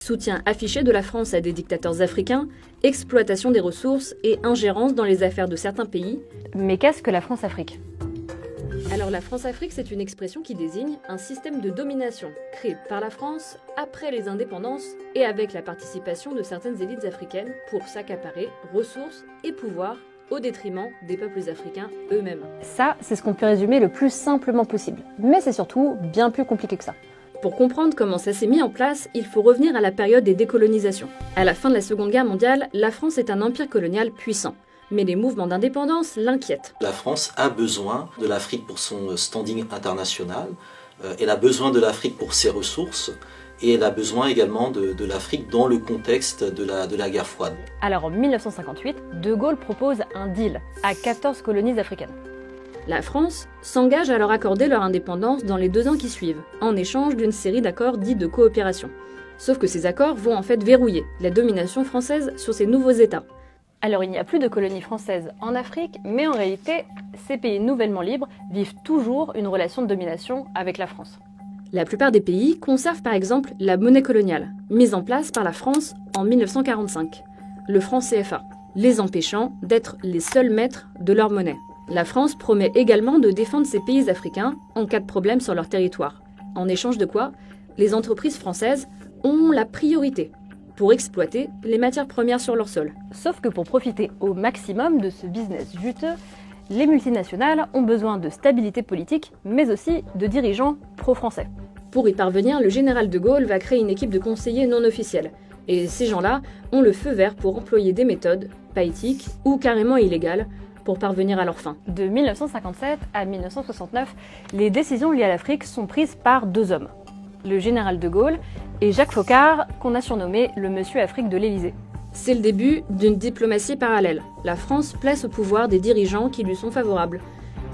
soutien affiché de la France à des dictateurs africains, exploitation des ressources et ingérence dans les affaires de certains pays. Mais qu'est-ce que la France-Afrique ? Alors la France-Afrique, c'est une expression qui désigne un système de domination créé par la France après les indépendances et avec la participation de certaines élites africaines pour s'accaparer ressources et pouvoir au détriment des peuples africains eux-mêmes. Ça, c'est ce qu'on peut résumer le plus simplement possible. Mais c'est surtout bien plus compliqué que ça. Pour comprendre comment ça s'est mis en place, il faut revenir à la période des décolonisations. À la fin de la Seconde Guerre mondiale, la France est un empire colonial puissant. Mais les mouvements d'indépendance l'inquiètent. La France a besoin de l'Afrique pour son standing international, elle a besoin de l'Afrique pour ses ressources, et elle a besoin également de l'Afrique dans le contexte de la guerre froide. Alors en 1958, De Gaulle propose un deal à 14 colonies africaines. La France s'engage à leur accorder leur indépendance dans les 2 ans qui suivent, en échange d'une série d'accords dits de coopération. Sauf que ces accords vont en fait verrouiller la domination française sur ces nouveaux États. Alors il n'y a plus de colonies françaises en Afrique, mais en réalité, ces pays nouvellement libres vivent toujours une relation de domination avec la France. La plupart des pays conservent par exemple la monnaie coloniale, mise en place par la France en 1945, le franc CFA, les empêchant d'être les seuls maîtres de leur monnaie. La France promet également de défendre ces pays africains en cas de problème sur leur territoire, en échange de quoi les entreprises françaises ont la priorité pour exploiter les matières premières sur leur sol. Sauf que pour profiter au maximum de ce business juteux, les multinationales ont besoin de stabilité politique, mais aussi de dirigeants pro-français. Pour y parvenir, le général de Gaulle va créer une équipe de conseillers non officiels. Et ces gens-là ont le feu vert pour employer des méthodes, pas éthiques ou carrément illégales, pour parvenir à leur fin. De 1957 à 1969, les décisions liées à l'Afrique sont prises par 2 hommes. Le général de Gaulle et Jacques Foccart, qu'on a surnommé le Monsieur Afrique de l'Élysée. C'est le début d'une diplomatie parallèle. La France place au pouvoir des dirigeants qui lui sont favorables,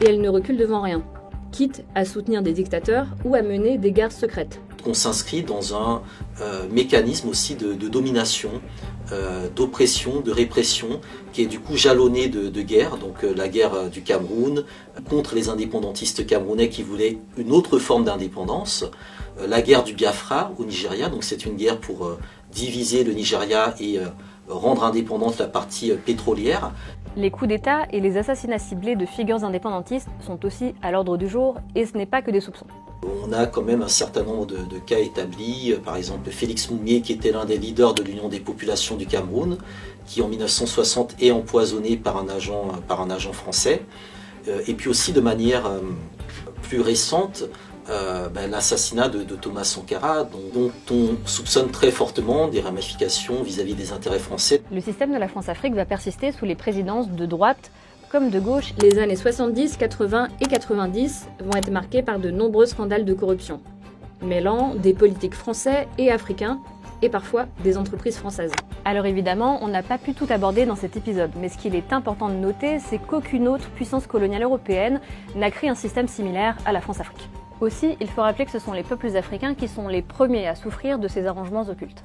et elle ne recule devant rien, quitte à soutenir des dictateurs ou à mener des guerres secrètes. On s'inscrit dans un mécanisme aussi de domination, d'oppression, de répression, qui est du coup jalonné de guerre, donc la guerre du Cameroun contre les indépendantistes camerounais qui voulaient une autre forme d'indépendance, la guerre du Biafra au Nigeria, donc c'est une guerre pour diviser le Nigeria et rendre indépendante la partie pétrolière. Les coups d'État et les assassinats ciblés de figures indépendantistes sont aussi à l'ordre du jour, et ce n'est pas que des soupçons. On a quand même un certain nombre de cas établis, par exemple Félix Moumié qui était l'un des leaders de l'Union des populations du Cameroun, qui en 1960 est empoisonné par un agent français, et puis aussi de manière plus récente, l'assassinat de Thomas Sankara, dont on soupçonne très fortement des ramifications vis-à-vis des intérêts français. Le système de la France-Afrique va persister sous les présidences de droite comme de gauche. Les années 70, 80 et 90 vont être marquées par de nombreux scandales de corruption, mêlant des politiques français et africains, et parfois des entreprises françaises. Alors évidemment, on n'a pas pu tout aborder dans cet épisode, mais ce qu'il est important de noter, c'est qu'aucune autre puissance coloniale européenne n'a créé un système similaire à la France-Afrique. Aussi, il faut rappeler que ce sont les peuples africains qui sont les premiers à souffrir de ces arrangements occultes.